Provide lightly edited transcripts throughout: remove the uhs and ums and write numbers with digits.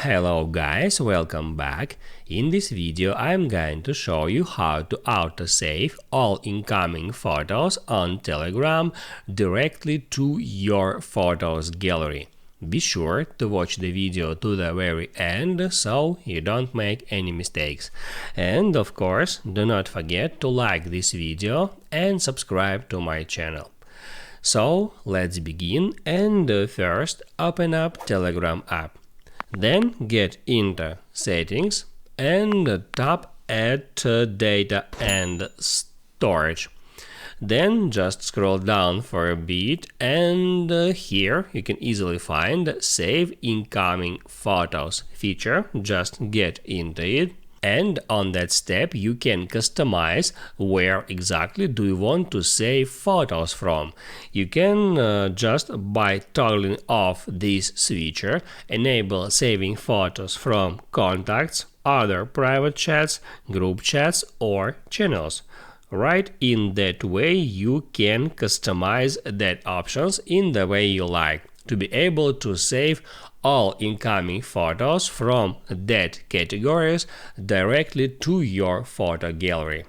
Hello guys, welcome back. In this video I'm going to show you how to autosave all incoming photos on Telegram directly to your photos gallery. Be sure to watch the video to the very end so you don't make any mistakes. And of course, do not forget to like this video and subscribe to my channel. So let's begin, and first open up Telegram app. Then get into Settings and tap Add Data and Storage. Then just scroll down for a bit, and here you can easily find Save Incoming Photos feature. Just get into it. And on that step you can customize where exactly do you want to save photos from. You can just by toggling off this switcher enable saving photos from contacts, other private chats, group chats or channels. Right, in that way you can customize that options in the way you like to be able to save all incoming photos from that categories directly to your photo gallery.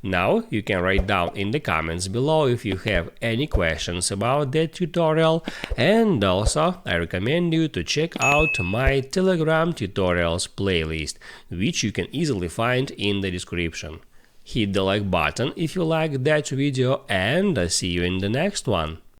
Now you can write down in the comments below if you have any questions about that tutorial, and also I recommend you to check out my Telegram tutorials playlist, which you can easily find in the description. Hit the like button if you like that video, and I'll see you in the next one.